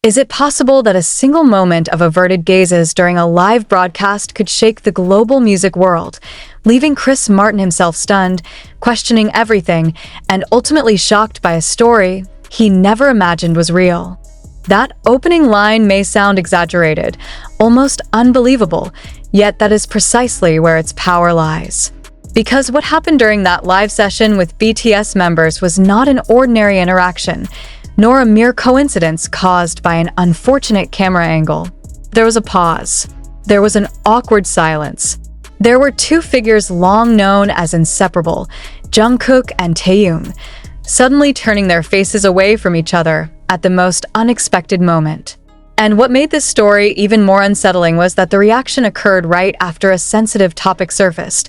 Is it possible that a single moment of averted gazes during a live broadcast could shake the global music world, leaving Chris Martin himself stunned, questioning everything, and ultimately shocked by a story he never imagined was real? That opening line may sound exaggerated, almost unbelievable, yet that is precisely where its power lies. Because what happened during that live session with BTS members was not an ordinary interaction, nor a mere coincidence caused by an unfortunate camera angle. There was a pause. There was an awkward silence. There were two figures long known as inseparable, Jungkook and Taehyung, suddenly turning their faces away from each other at the most unexpected moment. And what made this story even more unsettling was that the reaction occurred right after a sensitive topic surfaced,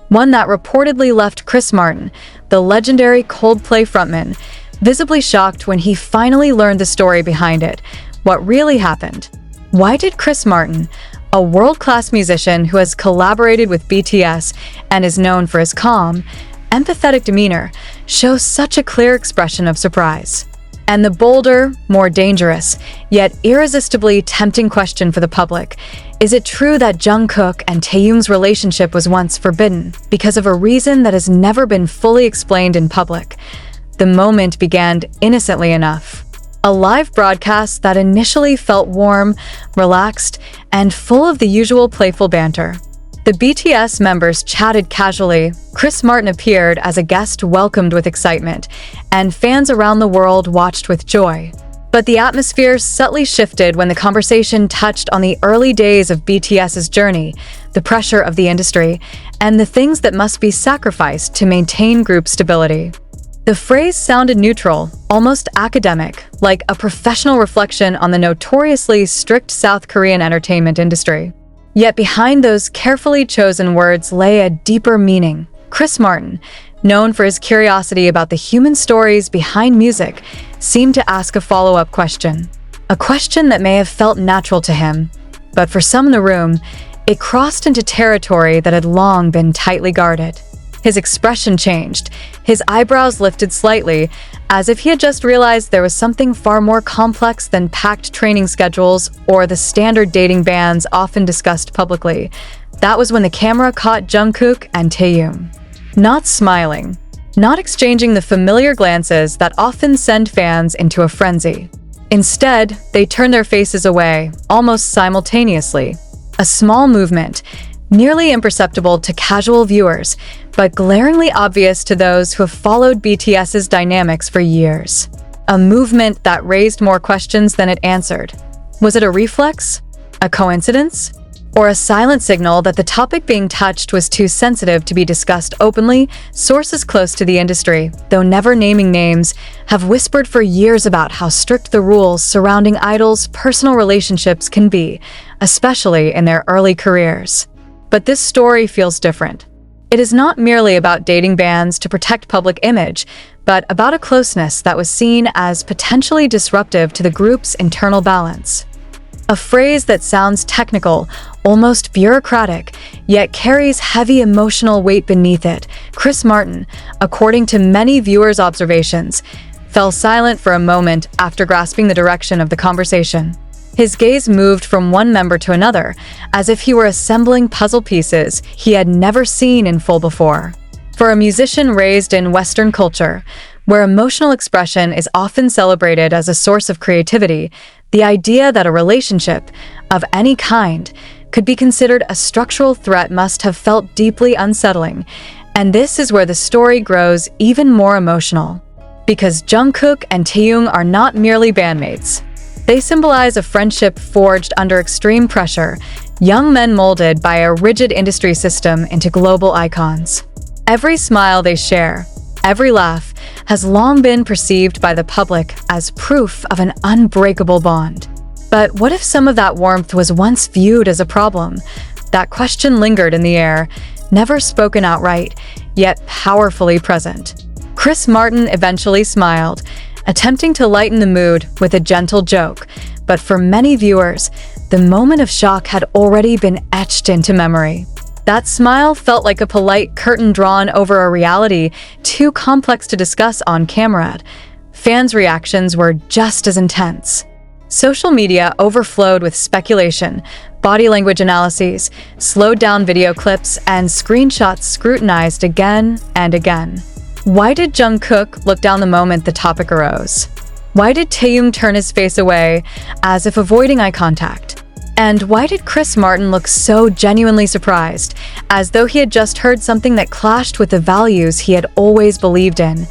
one that reportedly left Chris Martin, the legendary Coldplay frontman, visibly shocked when he finally learned the story behind it. What really happened? Why did Chris Martin, a world-class musician who has collaborated with BTS and is known for his calm, empathetic demeanor, show such a clear expression of surprise? And the bolder, more dangerous, yet irresistibly tempting question for the public: is it true that Jungkook and Taehyung's relationship was once forbidden because of a reason that has never been fully explained in public? The moment began innocently enough. A live broadcast that initially felt warm, relaxed, and full of the usual playful banter. The BTS members chatted casually, Chris Martin appeared as a guest welcomed with excitement, and fans around the world watched with joy. But the atmosphere subtly shifted when the conversation touched on the early days of BTS's journey, the pressure of the industry, and the things that must be sacrificed to maintain group stability. The phrase sounded neutral, almost academic, like a professional reflection on the notoriously strict South Korean entertainment industry. Yet behind those carefully chosen words lay a deeper meaning. Chris Martin, known for his curiosity about the human stories behind music, seemed to ask a follow-up question. A question that may have felt natural to him, but for some in the room, it crossed into territory that had long been tightly guarded. His expression changed. His eyebrows lifted slightly, as if he had just realized there was something far more complex than packed training schedules or the standard dating bans often discussed publicly. That was when the camera caught Jungkook and Taehyung. Not smiling, not exchanging the familiar glances that often send fans into a frenzy. Instead, they turned their faces away, almost simultaneously. A small movement, nearly imperceptible to casual viewers, but glaringly obvious to those who have followed BTS's dynamics for years. A movement that raised more questions than it answered. Was it a reflex? A coincidence? Or a silent signal that the topic being touched was too sensitive to be discussed openly? Sources close to the industry, though never naming names, have whispered for years about how strict the rules surrounding idols' personal relationships can be, especially in their early careers. But this story feels different. It is not merely about dating bans to protect public image, but about a closeness that was seen as potentially disruptive to the group's internal balance. A phrase that sounds technical, almost bureaucratic, yet carries heavy emotional weight beneath it. Chris Martin, according to many viewers' observations, fell silent for a moment after grasping the direction of the conversation. His gaze moved from one member to another, as if he were assembling puzzle pieces he had never seen in full before. For a musician raised in Western culture, where emotional expression is often celebrated as a source of creativity, the idea that a relationship, of any kind, could be considered a structural threat must have felt deeply unsettling, and this is where the story grows even more emotional. Because Jungkook and Taehyung are not merely bandmates. They symbolize a friendship forged under extreme pressure, young men molded by a rigid industry system into global icons. Every smile they share, every laugh, has long been perceived by the public as proof of an unbreakable bond. But what if some of that warmth was once viewed as a problem? That question lingered in the air, never spoken outright, yet powerfully present. Chris Martin eventually smiled, attempting to lighten the mood with a gentle joke, but for many viewers, the moment of shock had already been etched into memory. That smile felt like a polite curtain drawn over a reality too complex to discuss on camera. Fans' reactions were just as intense. Social media overflowed with speculation, body language analyses, slowed down video clips, and screenshots scrutinized again and again. Why did Jungkook look down the moment the topic arose? Why did Taehyung turn his face away, as if avoiding eye contact? And why did Chris Martin look so genuinely surprised, as though he had just heard something that clashed with the values he had always believed in?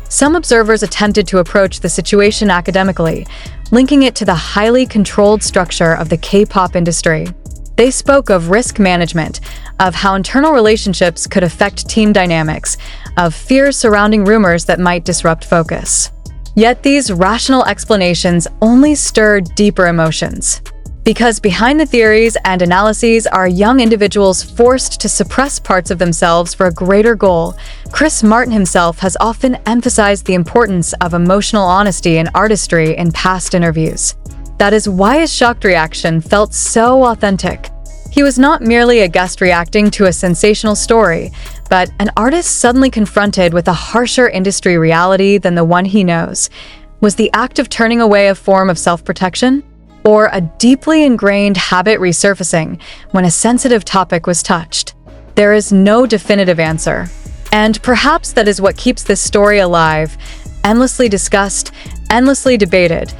Some observers attempted to approach the situation academically, linking it to the highly controlled structure of the K-pop industry. They spoke of risk management, of how internal relationships could affect team dynamics, of fears surrounding rumors that might disrupt focus. Yet these rational explanations only stirred deeper emotions. Because behind the theories and analyses are young individuals forced to suppress parts of themselves for a greater goal, Chris Martin himself has often emphasized the importance of emotional honesty and artistry in past interviews. That is why his shocked reaction felt so authentic. He was not merely a guest reacting to a sensational story, but an artist suddenly confronted with a harsher industry reality than the one he knows. Was the act of turning away a form of self-protection? Or a deeply ingrained habit resurfacing when a sensitive topic was touched? There is no definitive answer. And perhaps that is what keeps this story alive, endlessly discussed, endlessly debated.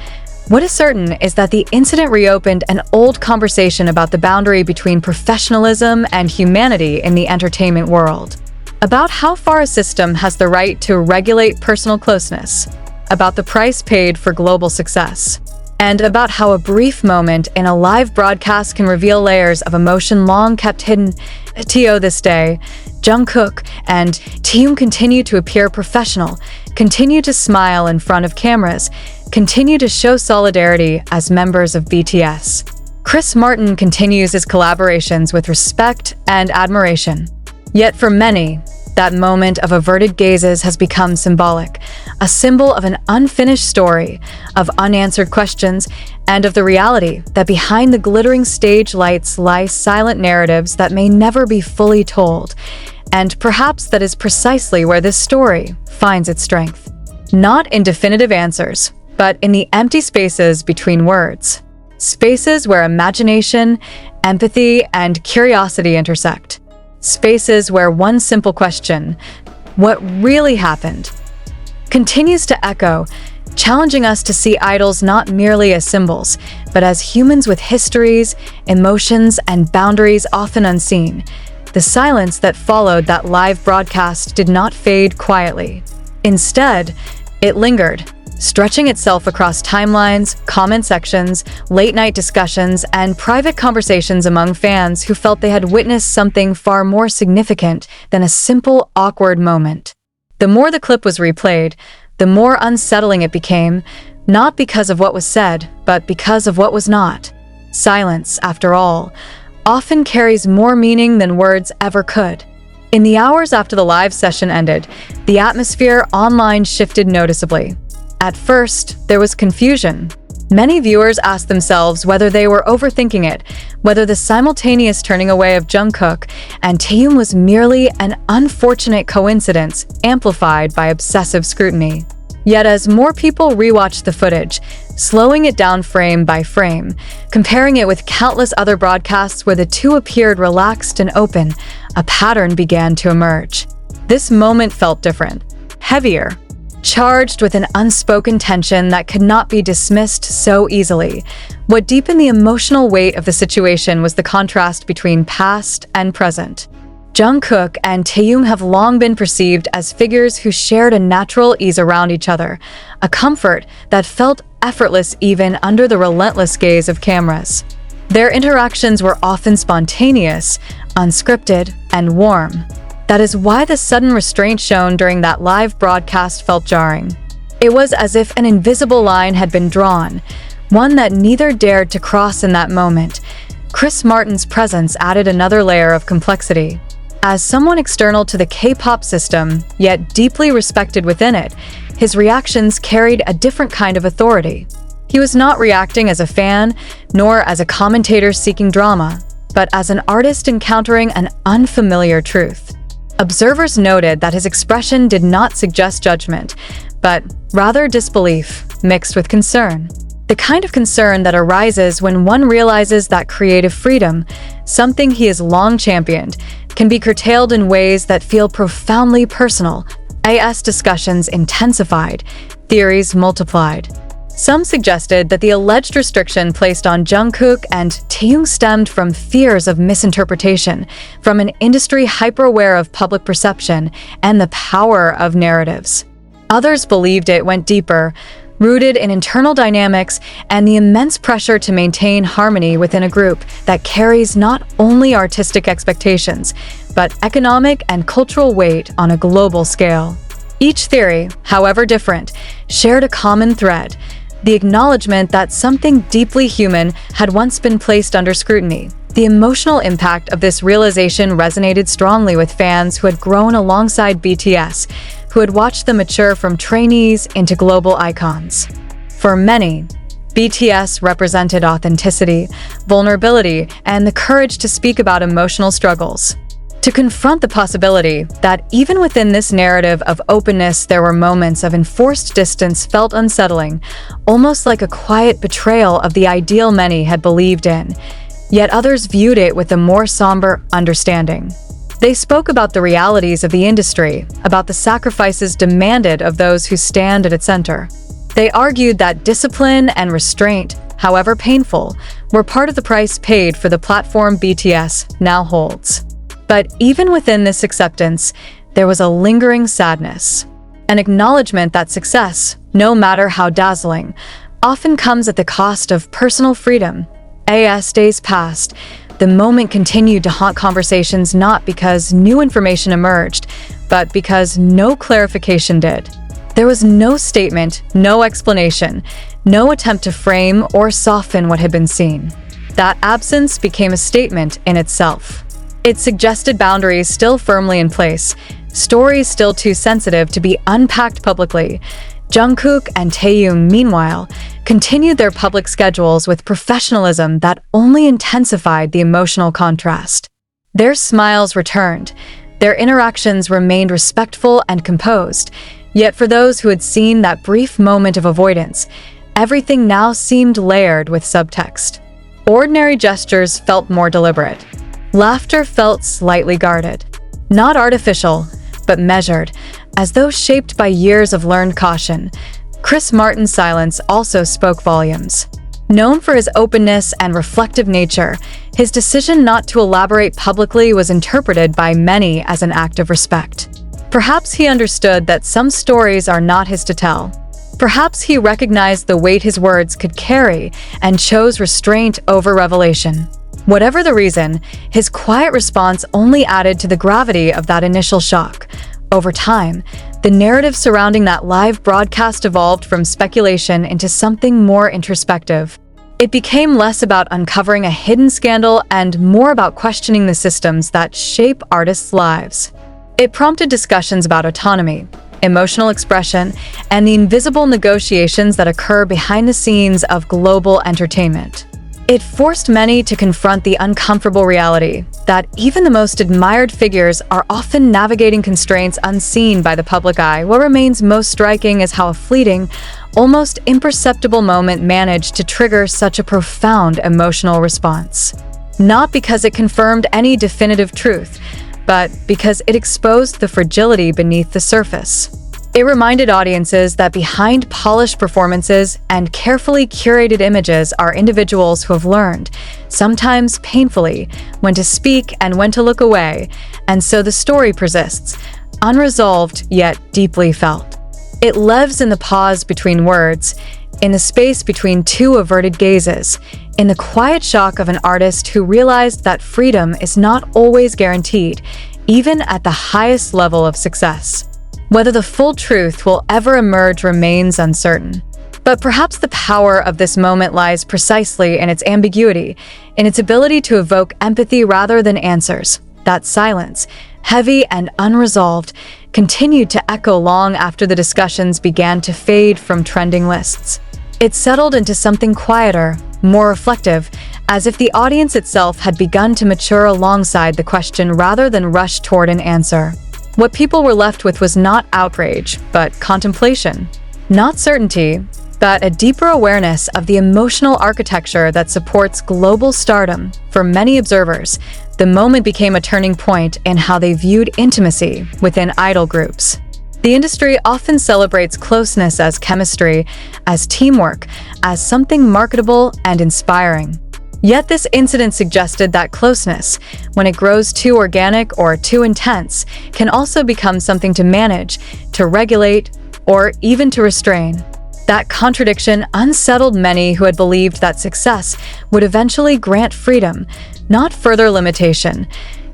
What is certain is that the incident reopened an old conversation about the boundary between professionalism and humanity in the entertainment world. About how far a system has the right to regulate personal closeness, about the price paid for global success, and about how a brief moment in a live broadcast can reveal layers of emotion long kept hidden. To this day, Jungkook and Taehyung continue to appear professional, continue to smile in front of cameras, continue to show solidarity as members of BTS. Chris Martin continues his collaborations with respect and admiration. Yet for many, that moment of averted gazes has become symbolic, a symbol of an unfinished story, of unanswered questions, and of the reality that behind the glittering stage lights lie silent narratives that may never be fully told. And perhaps that is precisely where this story finds its strength. Not in definitive answers, but in the empty spaces between words. Spaces where imagination, empathy, and curiosity intersect. Spaces where one simple question, what really happened, continues to echo, challenging us to see idols not merely as symbols, but as humans with histories, emotions, and boundaries often unseen. The silence that followed that live broadcast did not fade quietly. Instead, it lingered, stretching itself across timelines, comment sections, late-night discussions, and private conversations among fans who felt they had witnessed something far more significant than a simple, awkward moment. The more the clip was replayed, the more unsettling it became, not because of what was said, but because of what was not. Silence, after all, often carries more meaning than words ever could. In the hours after the live session ended, the atmosphere online shifted noticeably. At first, there was confusion. Many viewers asked themselves whether they were overthinking it, whether the simultaneous turning away of Jungkook and Taehyung was merely an unfortunate coincidence amplified by obsessive scrutiny. Yet as more people rewatched the footage, slowing it down frame by frame, comparing it with countless other broadcasts where the two appeared relaxed and open, a pattern began to emerge. This moment felt different, heavier, charged with an unspoken tension that could not be dismissed so easily. What deepened the emotional weight of the situation was the contrast between past and present. Jungkook and Taehyung have long been perceived as figures who shared a natural ease around each other, a comfort that felt effortless even under the relentless gaze of cameras. Their interactions were often spontaneous, unscripted, and warm. That is why the sudden restraint shown during that live broadcast felt jarring. It was as if an invisible line had been drawn, one that neither dared to cross in that moment. Chris Martin's presence added another layer of complexity. As someone external to the K-pop system, yet deeply respected within it, his reactions carried a different kind of authority. He was not reacting as a fan, nor as a commentator seeking drama, but as an artist encountering an unfamiliar truth. Observers noted that his expression did not suggest judgment, but rather disbelief, mixed with concern. The kind of concern that arises when one realizes that creative freedom, something he has long championed, can be curtailed in ways that feel profoundly personal. AS discussions intensified, theories multiplied. Some suggested that the alleged restriction placed on Jungkook and Taehyung stemmed from fears of misinterpretation, from an industry hyper-aware of public perception and the power of narratives. Others believed it went deeper, rooted in internal dynamics and the immense pressure to maintain harmony within a group that carries not only artistic expectations, but economic and cultural weight on a global scale. Each theory, however different, shared a common thread: the acknowledgement that something deeply human had once been placed under scrutiny. The emotional impact of this realization resonated strongly with fans who had grown alongside BTS, who had watched them mature from trainees into global icons. For many, BTS represented authenticity, vulnerability, and the courage to speak about emotional struggles. To confront the possibility that even within this narrative of openness there were moments of enforced distance felt unsettling, almost like a quiet betrayal of the ideal many had believed in. Yet others viewed it with a more somber understanding. They spoke about the realities of the industry, about the sacrifices demanded of those who stand at its center. They argued that discipline and restraint, however painful, were part of the price paid for the platform BTS now holds. But even within this acceptance, there was a lingering sadness, an acknowledgement that success, no matter how dazzling, often comes at the cost of personal freedom. As days passed, the moment continued to haunt conversations not because new information emerged, but because no clarification did. There was no statement, no explanation, no attempt to frame or soften what had been seen. That absence became a statement in itself. It suggested boundaries still firmly in place, stories still too sensitive to be unpacked publicly. Jungkook and Taehyung, meanwhile, continued their public schedules with professionalism that only intensified the emotional contrast. Their smiles returned, their interactions remained respectful and composed, yet for those who had seen that brief moment of avoidance, everything now seemed layered with subtext. Ordinary gestures felt more deliberate. Laughter felt slightly guarded. Not artificial, but measured, as though shaped by years of learned caution. Chris Martin's silence also spoke volumes. Known for his openness and reflective nature, his decision not to elaborate publicly was interpreted by many as an act of respect. Perhaps he understood that some stories are not his to tell. Perhaps he recognized the weight his words could carry and chose restraint over revelation. Whatever the reason, his quiet response only added to the gravity of that initial shock. Over time, the narrative surrounding that live broadcast evolved from speculation into something more introspective. It became less about uncovering a hidden scandal and more about questioning the systems that shape artists' lives. It prompted discussions about autonomy, emotional expression, and the invisible negotiations that occur behind the scenes of global entertainment. It forced many to confront the uncomfortable reality that even the most admired figures are often navigating constraints unseen by the public eye. What remains most striking is how a fleeting, almost imperceptible moment managed to trigger such a profound emotional response. Not because it confirmed any definitive truth, but because it exposed the fragility beneath the surface. It reminded audiences that behind polished performances and carefully curated images are individuals who have learned, sometimes painfully, when to speak and when to look away, and so the story persists, unresolved yet deeply felt. It lives in the pause between words, in the space between two averted gazes, in the quiet shock of an artist who realized that freedom is not always guaranteed, even at the highest level of success. Whether the full truth will ever emerge remains uncertain. But perhaps the power of this moment lies precisely in its ambiguity, in its ability to evoke empathy rather than answers. That silence, heavy and unresolved, continued to echo long after the discussions began to fade from trending lists. It settled into something quieter, more reflective, as if the audience itself had begun to mature alongside the question rather than rush toward an answer. What people were left with was not outrage, but contemplation. Not certainty, but a deeper awareness of the emotional architecture that supports global stardom. For many observers, the moment became a turning point in how they viewed intimacy within idol groups. The industry often celebrates closeness as chemistry, as teamwork, as something marketable and inspiring. Yet this incident suggested that closeness, when it grows too organic or too intense, can also become something to manage, to regulate, or even to restrain. That contradiction unsettled many who had believed that success would eventually grant freedom, not further limitation.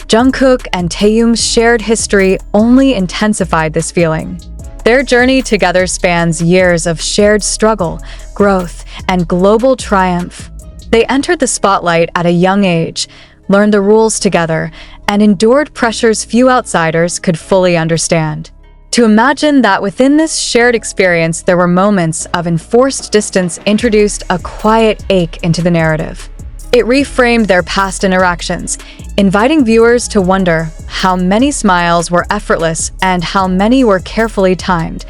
Jungkook and Taehyung's shared history only intensified this feeling. Their journey together spans years of shared struggle, growth, and global triumph. They entered the spotlight at a young age, learned the rules together, and endured pressures few outsiders could fully understand. To imagine that within this shared experience there were moments of enforced distance introduced a quiet ache into the narrative. It reframed their past interactions, inviting viewers to wonder how many smiles were effortless and how many were carefully timed.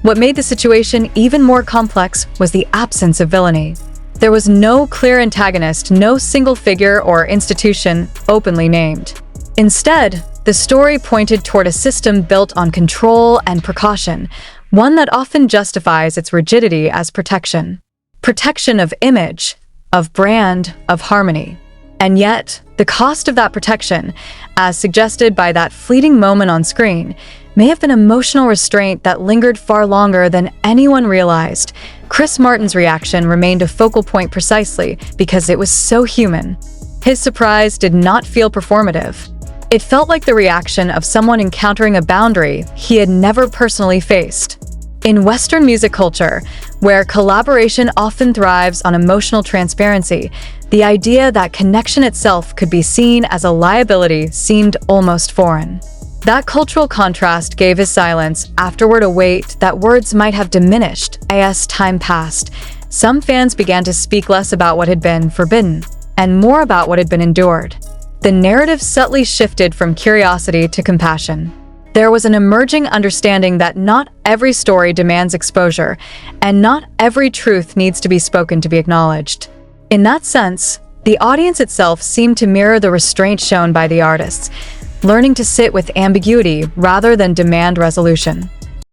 What made the situation even more complex was the absence of villainy. There was no clear antagonist, no single figure or institution openly named. Instead, the story pointed toward a system built on control and precaution, one that often justifies its rigidity as protection. Protection of image, of brand, of harmony. And yet, the cost of that protection, as suggested by that fleeting moment on screen, may have been emotional restraint that lingered far longer than anyone realized. Chris Martin's reaction remained a focal point precisely because it was so human. His surprise did not feel performative. It felt like the reaction of someone encountering a boundary he had never personally faced. In Western music culture, where collaboration often thrives on emotional transparency, the idea that connection itself could be seen as a liability seemed almost foreign. That cultural contrast gave his silence afterward a weight that words might have diminished. As time passed, some fans began to speak less about what had been forbidden and more about what had been endured. The narrative subtly shifted from curiosity to compassion. There was an emerging understanding that not every story demands exposure, and not every truth needs to be spoken to be acknowledged. In that sense, the audience itself seemed to mirror the restraint shown by the artists, learning to sit with ambiguity rather than demand resolution.